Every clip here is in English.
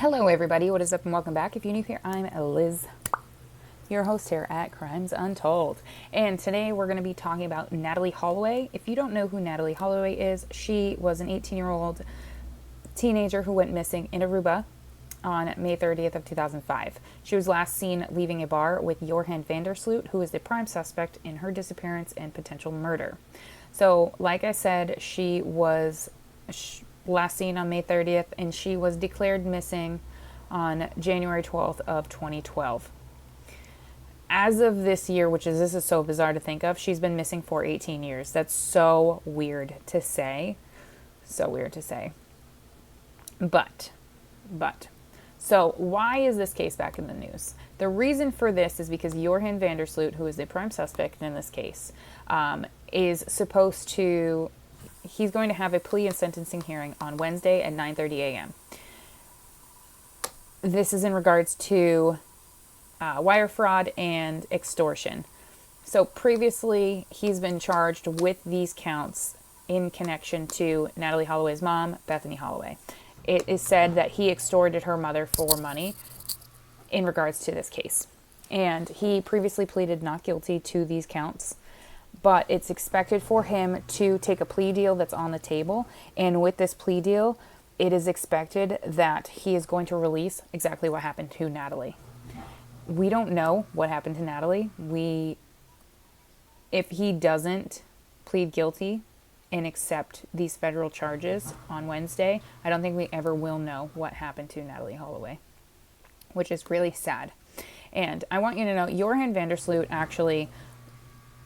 Hello everybody, what is up and welcome back. If you're new here, I'm Liz, your host here at Crimes Untold. And today we're going to be talking about Natalee Holloway. If you don't know who Natalee Holloway is, she was an 18-year-old teenager who went missing in Aruba on May 30th of 2005. She was last seen leaving a bar with Joran Van Der Sloot, who is the prime suspect in her disappearance and potential murder. So, like I said, she was last seen on May 30th, and she was declared missing on January 12th of 2012. As of this year, this is so bizarre to think of, she's been missing for 18 years. That's so weird to say. So weird to say. But, so why is this case back in the news? The reason for this is because Joran Van Der Sloot, who is the prime suspect in this case, he's going to have a plea and sentencing hearing on Wednesday at 9:30 a.m. This is in regards to wire fraud and extortion. So previously, he's been charged with these counts in connection to Natalee Holloway's mom, Bethany Holloway. It is said that he extorted her mother for money in regards to this case. And he previously pleaded not guilty to these counts. But it's expected for him to take a plea deal that's on the table. And with this plea deal, it is expected that he is going to release exactly what happened to Natalee. We don't know what happened to Natalee. If he doesn't plead guilty and accept these federal charges on Wednesday, I don't think we ever will know what happened to Natalee Holloway, which is really sad. And I want you to know, Joran Van Der Sloot actually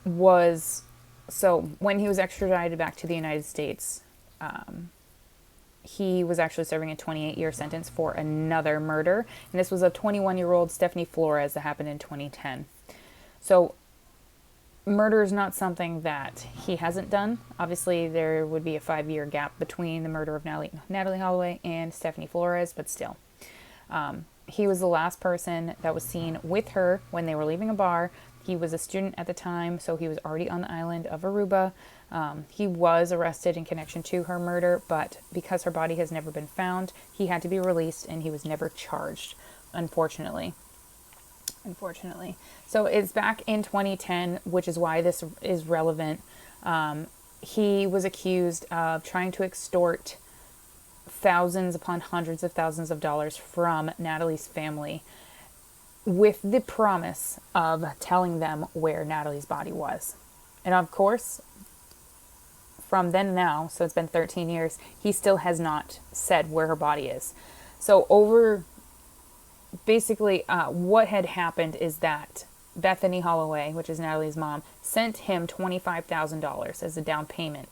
when he was extradited back to the United States, he was actually serving a 28-year sentence for another murder. And this was a 21-year-old Stephanie Flores that happened in 2010. So murder is not something that he hasn't done. Obviously, there would be a 5-year gap between the murder of Natalee Holloway and Stephanie Flores, but still. He was the last person that was seen with her when they were leaving a bar. He was a student at the time, so he was already on the island of Aruba. He was arrested in connection to her murder, but because her body has never been found, he had to be released and he was never charged, unfortunately. So it's back in 2010, which is why this is relevant. He was accused of trying to extort thousands upon hundreds of thousands of dollars from Natalee's family, with the promise of telling them where Natalee's body was. And of course, from then now, so it's been 13 years, he still has not said where her body is. So what had happened is that Bethany Holloway, which is Natalee's mom, sent him $25,000 as a down payment.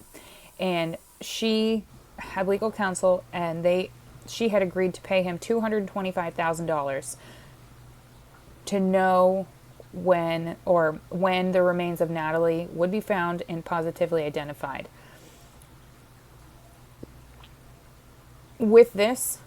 And she had legal counsel, and she had agreed to pay him $225,000 to know when the remains of Natalee would be found and positively identified. With this,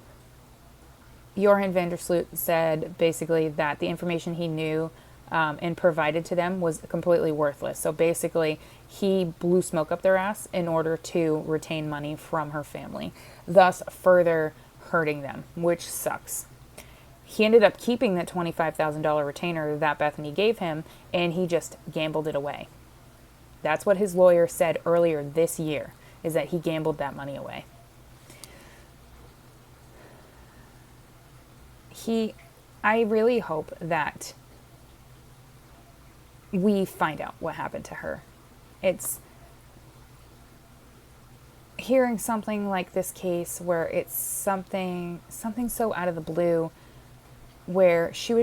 Joran Van Der Sloot said basically that the information he knew and provided to them was completely worthless. So basically, he blew smoke up their ass in order to retain money from her family, thus further hurting them, which sucks. He ended up keeping that $25,000 retainer that Bethany gave him, and he just gambled it away. That's what his lawyer said earlier this year, is that he gambled that money away. I really hope that we find out what happened to her. It's hearing something like this case where it's something so out of the blue, where she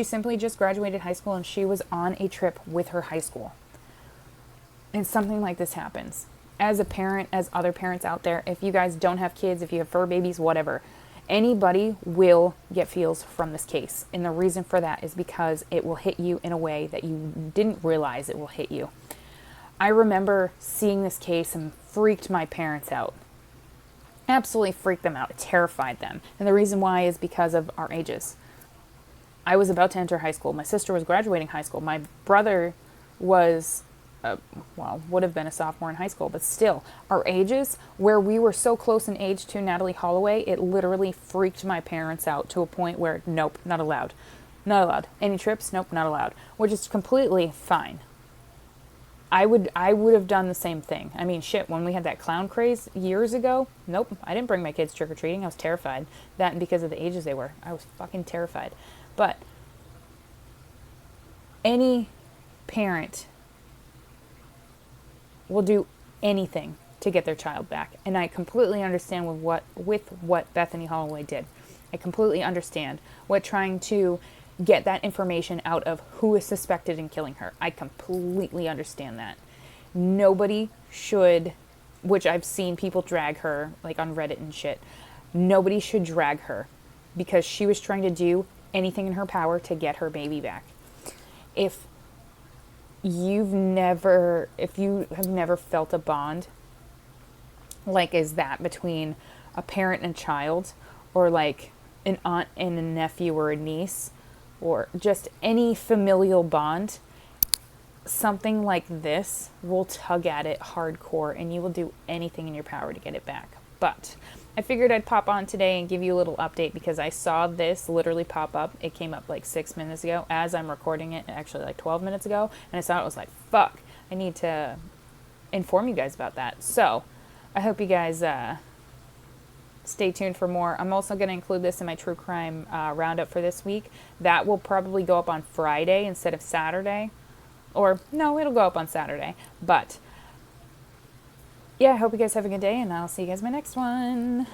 simply just graduated high school and she was on a trip with her high school. And something like this happens. As a parent, as other parents out there, if you guys don't have kids, if you have fur babies, whatever, anybody will get feels from this case. And the reason for that is because it will hit you in a way that you didn't realize it will hit you. I remember seeing this case and freaked my parents out. Absolutely freaked them out. It terrified them. And the reason why is because of our ages. I was about to enter high school. My sister was graduating high school. My brother was well, would have been a sophomore in high school, but still, our ages, where we were so close in age to Natalee Holloway, it literally freaked my parents out to a point where, nope, not allowed. Not allowed. Any trips? Nope, not allowed. Which is completely fine. I would have done the same thing. I mean, shit, when we had that clown craze years ago, nope, I didn't bring my kids trick-or-treating. I was terrified. That and because of the ages they were. I was fucking terrified. But any parent will do anything to get their child back. And I completely understand with what Bethany Holloway did. I completely understand what trying to get that information out of who is suspected in killing her. I completely understand that. Nobody should, which I've seen people drag her, like on Reddit and shit, nobody should drag her because she was trying to do anything in her power to get her baby back. If you have never felt a bond like is that between a parent and child, or like an aunt and a nephew or a niece, or just any familial bond, something like this will tug at it hardcore and you will do anything in your power to get it back. But I figured I'd pop on today and give you a little update because I saw this literally pop up. It came up like 6 minutes ago as I'm recording it, actually like 12 minutes ago, and I saw it, was like, fuck, I need to inform you guys about that. So I hope you guys stay tuned for more. I'm also going to include this in my true crime roundup for this week. That will probably go up on Friday instead of Saturday. Or, no, it'll go up on Saturday. But, yeah, I hope you guys have a good day, and I'll see you guys in my next one.